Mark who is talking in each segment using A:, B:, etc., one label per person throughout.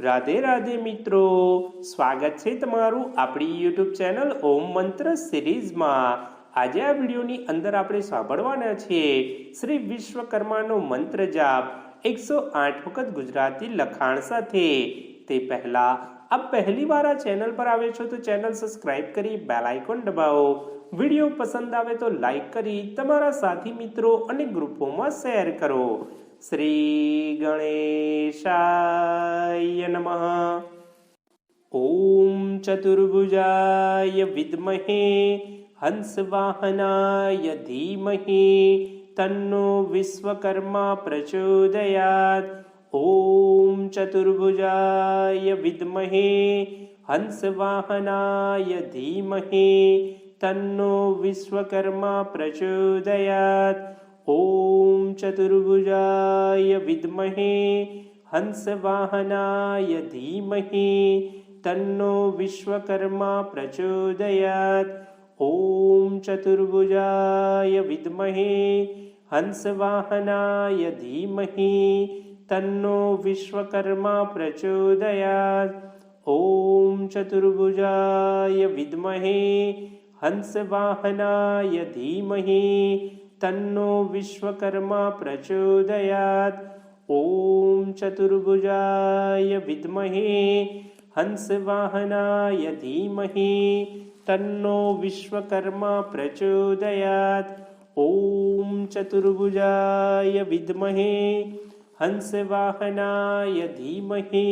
A: રાધે રાધે મિત્રો, સ્વાગત છે તમારું આપણી યુટ્યુબ ચેનલ ઓમ મંત્ર સિરીઝમાં। આજે આ વિડીયોની અંદર આપણે સાંભળવાના છીએ શ્રી વિશ્વકર્માનો મંત્ર જાપ 108 વખત ગુજરાતી લખાણ સાથે। તે પહેલા આપ પહેલી વાર આ ચેનલ પર આવે છો તો ચેનલ સબસ્ક્રાઇબ કરી બેલ આઇકોન દબાવો। વિડીયો પસંદ આવે તો લાઈક કરી તમારા સાથી મિત્રો અને ગ્રુપોમાં શેર કરો। श्री गणेशाय नमः। ओम चतुर्भुजाय विद्महे हंसवाहनाय धीमहि तन्नो विश्वकर्मा प्रचोदयात्। ओम चतुर्भुजाय विद्महे हंसवाहनाय धीमहि तन्नो विश्वकर्मा प्रचोदयात्। ओम चतुर्भुजाय विद्महे हंसवाहनाय धीमहि तन्नो विश्वकर्मा प्रचोदयात्। ओम चतुर्भुजाय विद्महे हंसवाहनाय धीमहि तन्नो विश्वकर्मा प्रचोदयात्। ओम चतुर्भुजाय विद्महे हंसवाहनाय धीमहि तन्नो विश्वकर्मा प्रचोदयात्। ओम चतुर्भुजाय विद्महे हंसवाहनाय धीमहि तन्नो विश्वकर्मा प्रचोदयात्। ओम चतुर्भुजाय विद्महे हंसवाहनाय धीमहि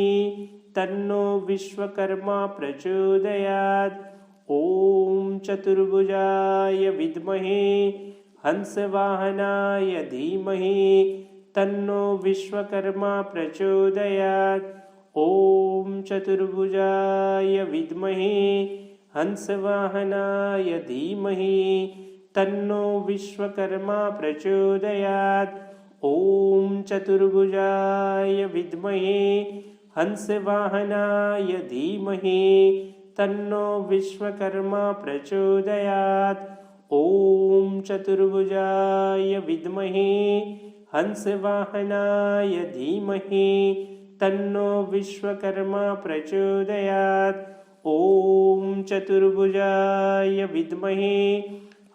A: तन्नो विश्वकर्मा प्रचोदयात्। ओम चतुर्भुजाय विद्महे हंसवाहनाय धीमहि तन्नो विश्वकर्मा प्रचोदयात्। ओम चतुर्भुजाय विद्महे हंसवाहनाय धीमहि तन्नो विश्वकर्मा प्रचोदयात्। ओम चतुर्भुजाय विद्महे हंसवाहनाय धीमहि तन्नो विश्वकर्मा प्रचोदयात्। ओम चतुर्भुजाय विद्महे हंसवाहनाय धीमहि तन्नो विश्वकर्मा प्रचोदयात्। ओम चतुर्भुजाय विद्महे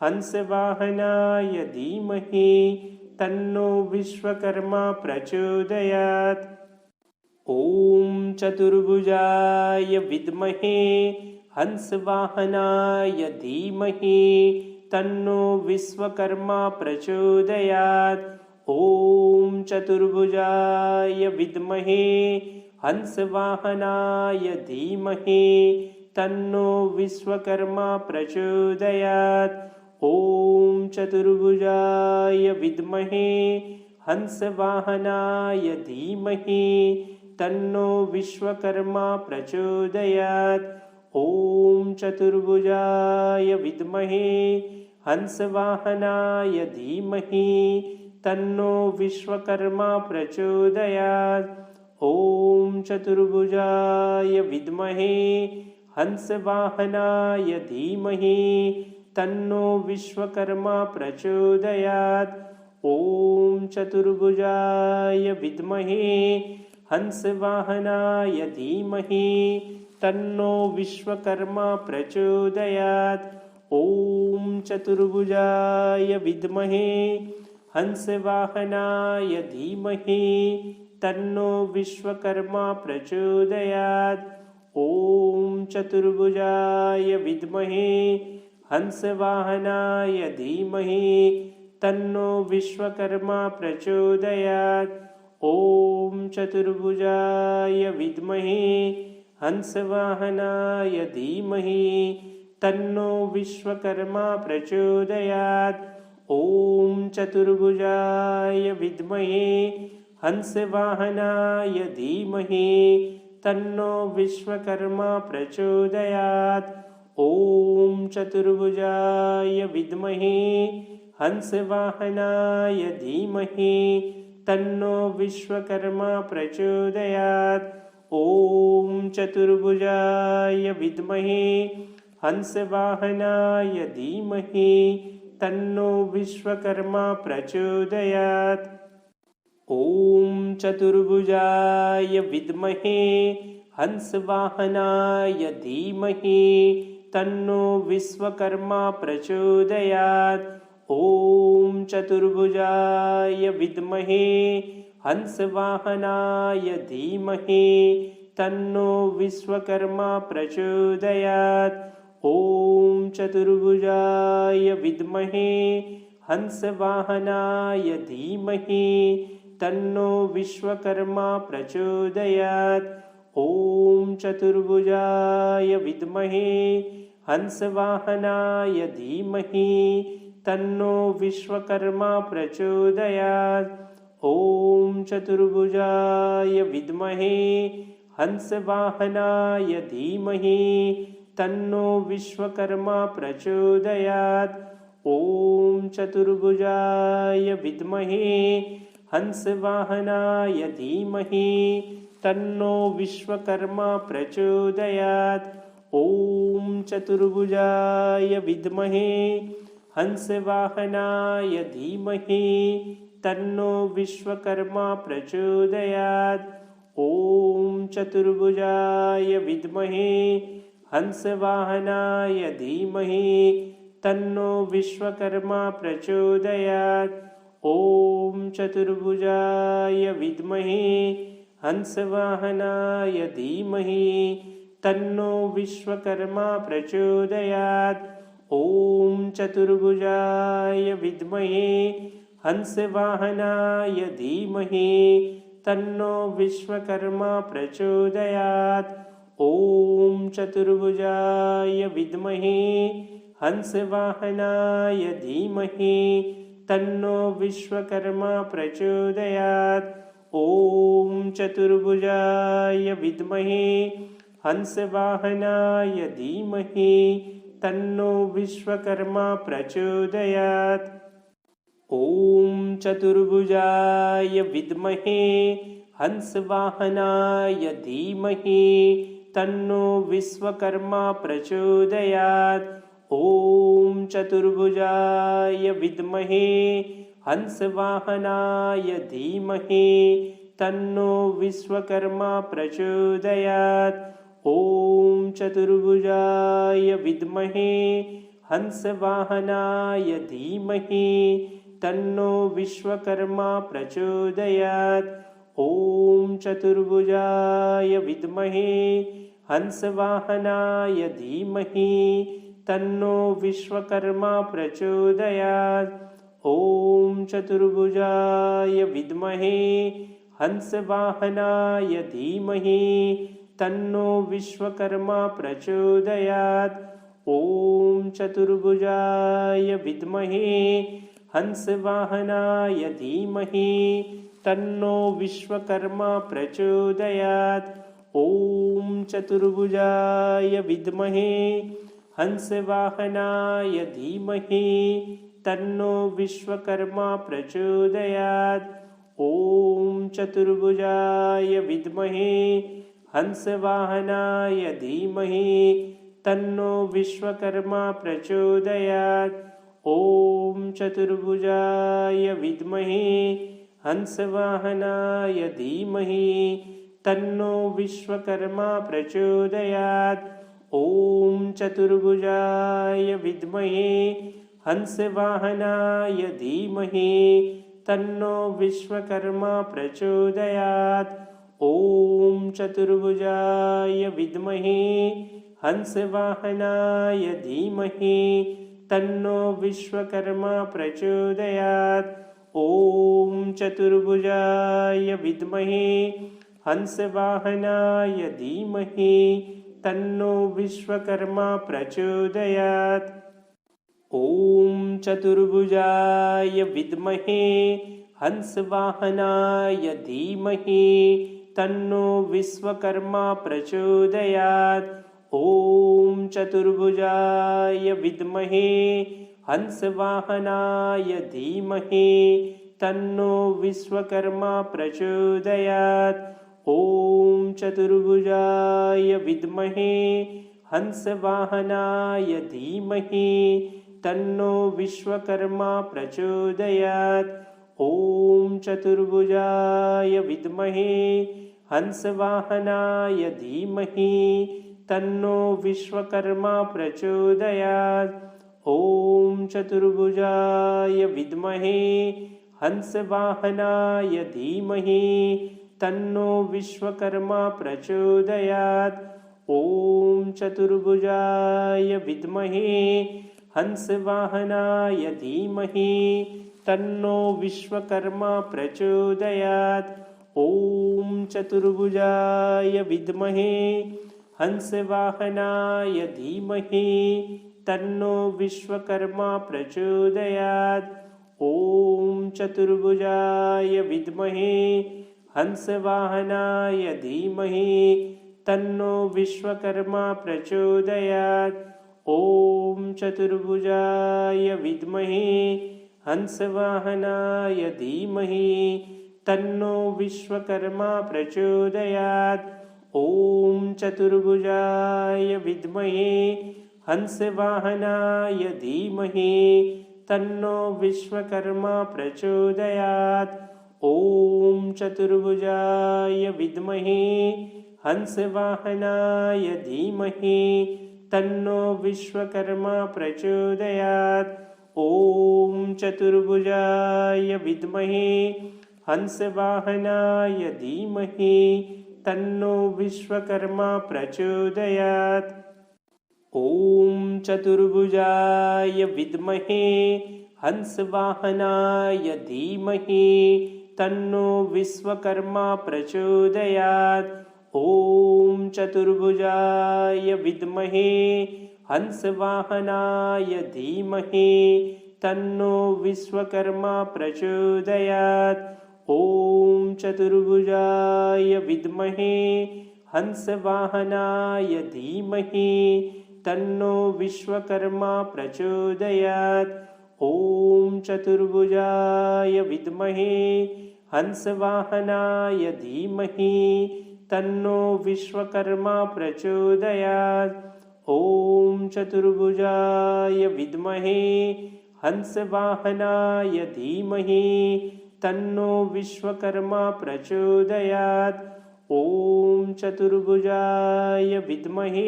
A: हंसवाहनाय धीमहि तन्नो विश्वकर्मा प्रचोदयात्। ओम चतुर्भुजाय विद्महे हंसवाहनाय धीमहि तन्नो विश्वकर्मा प्रचोदयात्। ओम चतुर्भुजाय विद्महे हंसवाहनाय धीमहि तन्नो विश्वकर्मा प्रचोदयात्। ओम चतुर्भुजाय विद्महे हंसवाहनाय धीमहि तन्नो विश्वकर्मा प्रचोदयात्। ओम चतुर्भुजाय विद्महे हंसवाहनाय धीमहि तन्नो विश्वकर्मा प्रचोदयात्। ओम चतुर्भुजाय विद्महे हंसवाहनाय धीमहि तन्नो विश्वकर्मा प्रचोदयात्। ओम चतुर्भुजाय विद्महे हंसवाहनाय धीमहि तन्नो विश्वकर्मा प्रचोदयात्। ओम चतुर्भुजाय विद्महे हंसवाहनाय धीमहि तन्नो विश्वकर्मा प्रचोदयात्। ओम चतुर्भुजाय विद्महे हंसवाहनाय धीमहि तन्नो विश्वकर्मा प्रचोदयात्। ओम चतुर्भुजाय विद्महे हंसवाहनाय धीमहि तन्नो विश्वकर्मा प्रचोदयात्। ओम चतुर्भुजाय विद्महे हंसवाहनाय धीमहि तन्नो विश्वकर्मा प्रचोदयात्। ओम चतुर्भुजाय विद्महे हंसवाहनाय धीमहि तन्नो विश्वकर्मा प्रचोदयात्। ओम चतुर्भुजाय विद्महे हंसवाहनाय धीमहि तन्नो विश्वकर्मा प्रचोदयात्। ॐ चतुर्भुजाय विद्महे हंसवाहनाय धीमहि तन्नो विश्वकर्मा प्रचोदयात्। ॐ चतुर्भुजाय विद्महे हंसवाहनाय धीमहि तन्नो विश्वकर्मा प्रचोदयात्। ॐ चतुर्भुजाय विद्महे हंसवाहनाय धीमहि तन्नो विश्वकर्मा प्रचोदयात्। ॐ चतुर्भुजाय विद्महे हंसवाहनाय धीमहि तन्नो विश्वकर्मा प्रचोदयात्। ॐ चतुर्भुजाय विद्महे हंसवाहनाय धीमहि तन्नो विश्वकर्मा प्रचोदयात्। ॐ चतुर्भुजाय विद्महे हंसवाहनाय धीमहि तन्नो विश्वकर्मा प्रचोदयात्। ॐ चतुर्भुजाय विद्महे हंसवाहनाय धीमहि तन्नो विश्वकर्मा प्रचोदयात्। ॐ चतुर्भुजाय विद्महे हंसवाहनाय धीमहि तन्नो विश्वकर्मा प्रचोदयात्। ॐ चतुर्भुजाय विद्महे हंसवाहनाय धीमहि तन्नो विश्वकर्मा प्रचोदयात्। ॐ चतुर्भुजाय विद्महे हंसवाहनाय धीमहि तन्नो विश्वकर्मा प्रचोदयात्। ॐ चतुर्भुजाय विद्महे हंसवाहनाय धीमहि तन्नो विश्वकर्मा प्रचोदयात्। ॐ चतुर्भुजाय विद्महे हंसवाहनाय धीमहि तन्नो विश्वकर्मा प्रचोदयात्। ॐ चतुर्भुजाय विद्महे हंसवाहनाय धीमहि तन्नो विश्वकर्मा प्रचोदयात्। ॐ चतुर्भुजाय विद्महे हंसवाहनाय धीमहि तन्नो विश्वकर्मा प्रचोदयात्। ॐ चतुर्भुजाय विद्महे हंसवाहनाय धीमहि तन्नो विश्वकर्मा प्रचोदयात्। ॐ चतुर्भुजाय विद्महे हंसवाहनाय धीमहि तन्नो विश्वकर्मा प्रचोदयात्। ॐ चतुर्भुजाय विद्महे हंसवाहनाय धीमहि तन्नो विश्वकर्मा प्रचोदयात्। ॐ चतुर्भुजाय विद्महे हंसवाहनाय धीमहि तन्नो विश्वकर्मा प्रचोदयात्। ॐ चतुर्भुजाय विद्महे हंसवाहनाय धीमहि तन्नो विश्वकर्मा प्रचोदयात्। ॐ चतुर्भुजाय विद्महे हंसवाहनाय धीमहि तन्नो विश्वकर्मा प्रचोदयात्। ॐ चतुर्भुजाय विद्महे हंसवाहनाय धीमहि तन्नो विश्वकर्मा प्रचोदयात्। ॐ चतुर्भुजाय विद्महे हंसवाहनाय धीमहि तन्नो विश्वकर्मा प्रचोदयात्। ॐ चतुर्भुजाय विद्महे हंसवाहनाय धीमहि तन्नो विश्वकर्मा प्रचोदयात्। ॐ चतुर्भुजाय विद्महे हंसवाहनाय धीमहि तन्नो विश्वकर्मा प्रचोदयात्। ॐ चतुर्भुजाय विद्महे हंसवाहनाय धीमहि तन्नो विश्वकर्मा प्रचोदयात्। ॐ चतुर्भुजाय विद्महे हंसवाहनाय धीमहि तन्नो विश्वकर्मा प्रचोदयात्। ॐ चतुर्भुजाय विद्महे हंसवाहनाय धीमहि तन्नो विश्वकर्मा प्रचोदयात्। ॐ चतुर्भुजाय विद्महे हंसवाहनाय धीमहि तन्नो विश्वकर्मा प्रचोदयात्। ॐ चतुर्भुजाय विद्महे हंसवाहनाय धीमहि तन्नो विश्वकर्मा प्रचोदयात्। ॐ चतुर्भुजाय विद्महे हंसवाहनाय धीमहि तन्नो विश्वकर्मा प्रचोदयात्। ॐ चतुर्भुजाय विद्महे हंसवाहनाय धीमहि तन्नो विश्वकर्मा प्रचोदयात्। ॐ चतुर्भुजाय विद्महे हंसवाहनाय धीमहि तन्नो विश्वकर्मा प्रचोदयात्। ॐ चतुर्भुजाय विद्महे हंसवाहनाय धीमहि तन्नो विश्वकर्मा प्रचोदयात्। ॐ चतुर्भुजाय विद्महे हंसवाहनाय धीमहि तन्नो विश्वकर्मा प्रचोदयात्। ॐ चतुर्भुजाय विद्महे हंसवाहनाय धीमहि तन्नो विश्वकर्मा प्रचोदयात्। ॐ चतुर्भुजाय विद्महे हंसवाहनाय धीमहि तन्नो विश्वकर्मा प्रचोदयात्। ॐ चतुर्भुजाय विद्महे हंसवाहनाय धीमहि तन्नो विश्वकर्मा प्रचोदयात्। ॐ चतुर्भुजाय विद्महे हंसवाहनाय धीमहि तन्नो विश्वकर्मा प्रचोदयात्। ॐ चतुर्भुजाय विद्महे हंसवाहनाय धीमहि तन्नो विश्वकर्मा प्रचोदयात्। ॐ चतुर्भुजाय विद्महे हंसवाहनाय धीमहि तन्नो विश्वकर्मा प्रचोदयात्। ॐ चतुर्भुजाय विद्महे हंसवाहनाय धीमहि तन्नो विश्वकर्मा प्रचोदयात्। ॐ चतुर्भुजाय विद्महे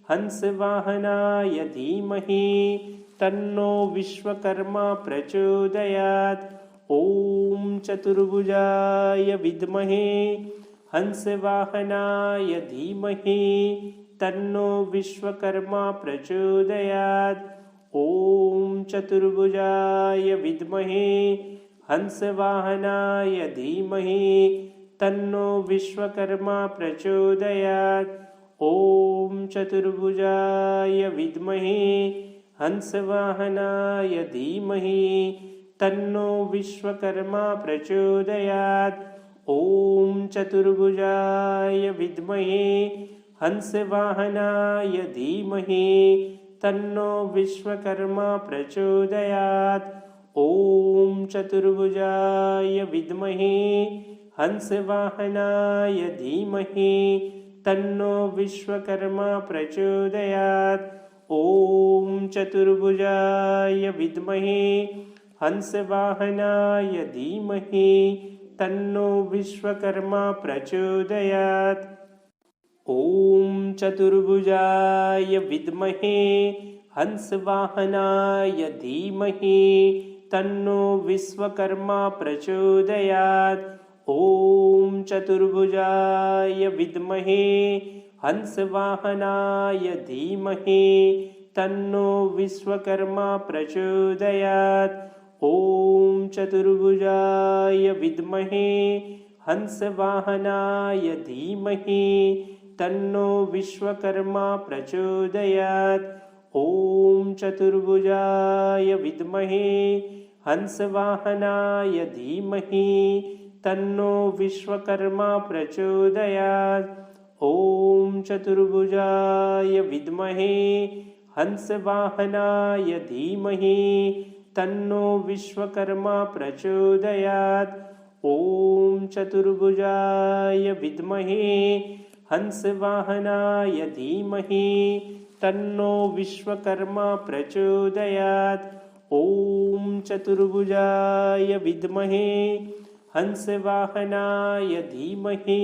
A: हंसवाहनाय धीमहि तन्नो विश्वकर्मा प्रचोदयात्। ॐ चतुर्भुजाय विद्महे हंसवाहनाय धीमहि तन्नो विश्वकर्मा प्रचोदयात्। ॐ चतुर्भुजाय विद्महे हंसवाहनाय धीमहि तन्नो विश्वकर्मा प्रचोदयात्। ॐ चतुर्भुजाय विद्महे हंसवाहनाय धीमहि तन्नो विश्वकर्मा प्रचोदयात्। ॐ चतुर्भुजाय विद्महे हंसवाहनाय धीमहि तन्नो विश्वकर्मा प्रचोदयात्। ॐ चतुर्भुजाय विद्महे हंसवाहनाय धीमहि तन्नो विश्वकर्मा प्रचोदयात्। ॐ चतुर्भुजाय विद्महे हंसवाहनाय धीमहि तन्नो विश्वकर्मा प्रचोदयात्। ॐ चतुर्भुजाय विद्महे हंसवाहनाय धीमहि तन्नो विश्वकर्मा प्रचोदयात्। ॐ चतुर्भुजाय विद्महे हंसवाहनाय धीमहि तन्नो विश्वकर्मा प्रचोदयात्। ॐ चतुर्भुजाय विद्महे हंसवाहनाय धीमहि तन्नो विश्वकर्मा प्रचोदयात्। ॐ चतुर्भुजाय विद्महे हंसवाहनाय धीमहि तन्नो विश्वकर्मा प्रचोदयात्। ॐ चतुर्भुजाय विद्महे हंसवाहनाय धीमहि तन्नो विश्वकर्मा प्रचोदयात्। ॐ चतुर्भुजाय विद्महे हंसवाहनाय धीमहि तन्नो विश्वकर्मा प्रचोदयात्। ॐ चतुर्भुजाय विद्महे हंसवाहनाय धीमहि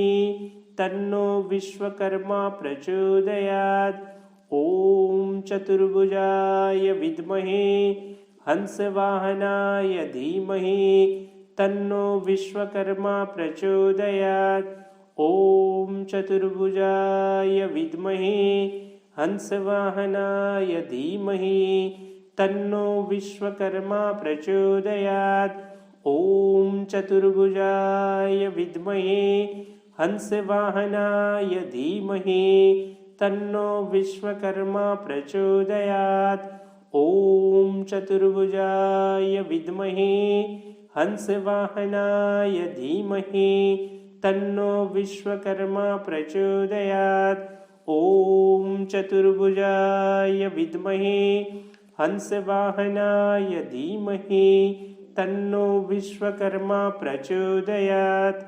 A: तन्नो विश्वकर्मा प्रचोदयात्। ॐ चतुर्भुजाय विद्महे हंसवाहनाय धीमहि तन्नो विश्वकर्मा प्रचोदयात्। ॐ चतुर्भुजाय विद्महे हंसवाहनाय धीमहि तन्नो विश्वकर्मा प्रचोदयात्। ॐ चतुर्भुजाय विद्महे हंसवाहनाय धीमहि तन्नो विश्वकर्मा प्रचोदयात्। ॐ चतुर्भुजाय विद्महे हंसवाहनाय धीमहि तन्नो विश्वकर्मा प्रचोदयात्। ॐ चतुर्भुजाय विद्महे हंसवाहनाय धीमहि तन्नो विश्वकर्मा प्रचोदयात्।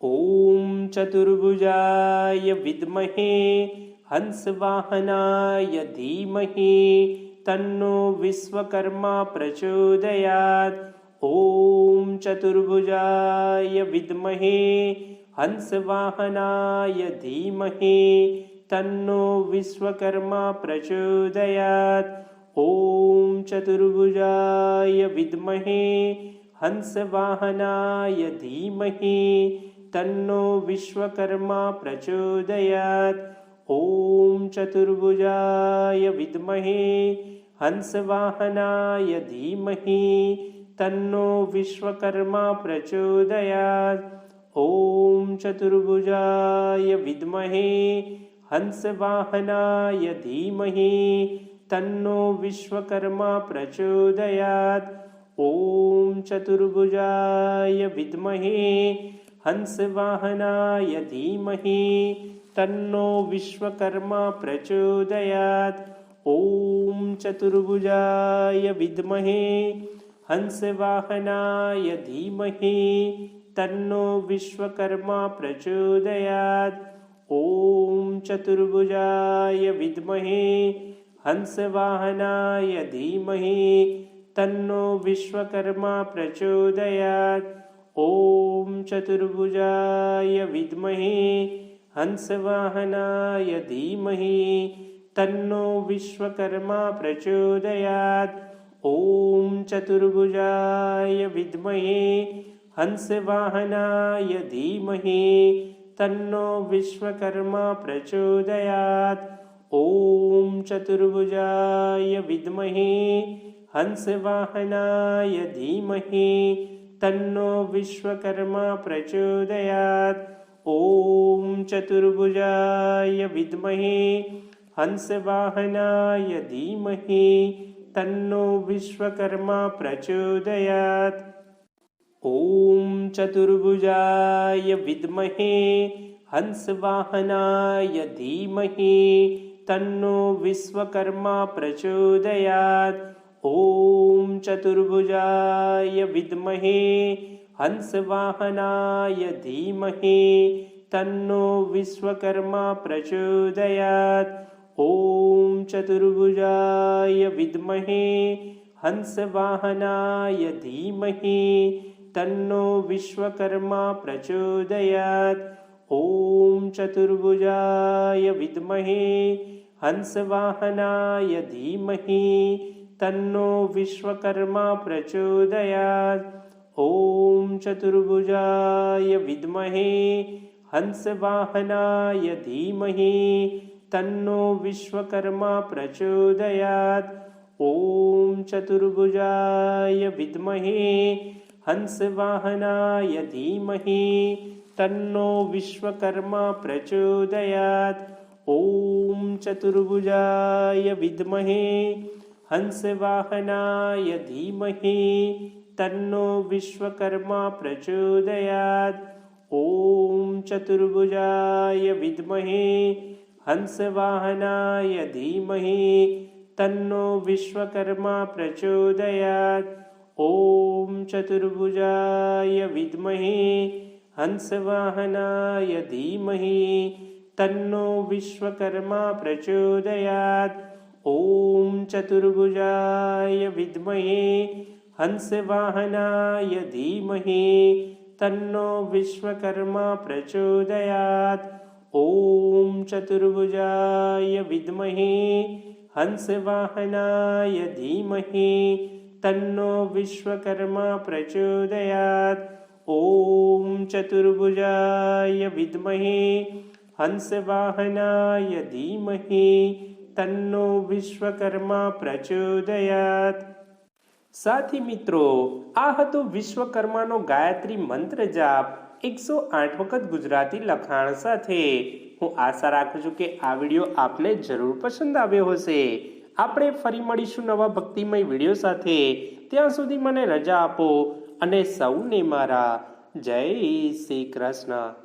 A: ॐ चतुर्भुजाय विद्महे हंसवाहनाय धीमहि तन्नो विश्वकर्मा प्रचोदयात्। ॐ चतुर्भुजाय विद्महे हंसवाहनाय धीमहि तन्नो विश्वकर्मा प्रचोदयात्। ॐ चतुर्भुजाय विद्महे हंसवाहनाय धीमहि तन्नो विश्वकर्मा प्रचोदयात्। ॐ चतुर्भुजाय विद्महे हंसवाहनाय धीमहि तन्नो विश्वकर्मा प्रचोदयात्। ॐ चतुर्भुजाय विद्महे हंसवाहनाय धीमहि तन्नो विश्वकर्मा प्रचोदयात्। ॐ चतुर्भुजाय विद्महे हंसवाहनाय धीमहि तन्नो विश्वकर्मा प्रचोदयात्। ॐ चतुर्भुजाय विद्महे हंसवाहनाय धीमहि तन्नो विश्वकर्मा प्रचोदयात्। ॐ चतुर्भुजाय विद्महे हंसवाहनाय धीमहि तन्नो विश्वकर्मा प्रचोदयात्। ॐ चतुर्भुजाय विद्महे हंसवाहनाय धीमहि तन्नो विश्वकर्मा प्रचोदयात्। ॐ चतुर्भुजाय विद्महे हंसवाहनाय धीमहि तन्नो विश्वकर्मा प्रचोदयात्। ॐ चतुर्भुजाय विद्महे हंसवाहनाय धीमहि तन्नो विश्वकर्मा प्रचोदयात्। ॐ चतुर्भुजाय विद्महे हंसवाहनाय धीमहि तन्नो विश्वकर्मा प्रचोदयात्। ॐ चतुर्भुजाय विद्महे हंसवाहनाय धीमहि तन्नो विश्वकर्मा प्रचोदयात्। ॐ चतुर्भुजाय विद्महे हंसवाहनाय धीमहि तन्नो विश्वकर्मा प्रचोदयात्। ॐ चतुर्भुजाय विद्महे हंसवाहनाय धीमहि तन्नो विश्वकर्मा प्रचोदयात्। ॐ चतुर्भुजाय विद्महे हंसवाहनाय धीमहि तन्नो विश्वकर्मा प्रचोदयात्। ॐ चतुर्भुजाय विद्महे हंसवाहनाय धीमहि तन्नो विश्वकर्मा प्रचोदयात्। ॐ चतुर्भुजाय विद्महे हंसवाहनाय धीमहि तन्नो विश्वकर्मा प्रचोदयात्। ॐ चतुर्भुजाय विद्महे हंसवाहनाय धीमहि तन्नो विश्वकर्मा प्रचोदयात्। ॐ चतुर्भुजाय विद्महे हंसवाहनाय धीमहि तन्नो विश्वकर्मा प्रचोदयात्। ॐ चतुर्भुजाय विद्महे हंसवाहनाय धीमहि तन्नो विश्वकर्मा प्रचोदयात्। ઓમ ચતુર્ભુજાય વિદ્મહે હંસવાહનાય ધીમહિ તન્નો વિશ્વકર્મા પ્રચોદયાત. ઓમ ચતુર્ભુજાય વિદ્મહે હંસવાહનાય ધીમહિ તન્નો વિશ્વકર્મા પ્રચોદયાત. ઓમ ચતુર્ભુજાય વિદ્મહે હંસવાહનાય ધીમહિ તન્નો વિશ્વકર્મા પ્રચોદયાત. સાથી મિત્રો, આ હતો વિશ્વકર્માનો ગાયત્રી મંત્ર જાપ 108 વખત ગુજરાતી લખાણ સાથે. હું આશા રાખું છું કે આ વિડીયો આપને જરૂર પસંદ આવ્યો હશે. આપણે ફરી મળીશું નવા ભક્તિમય વિડીયો સાથે. ત્યાં સુધી મને રજા આપો અને સૌને મારા જય શ્રી કૃષ્ણ.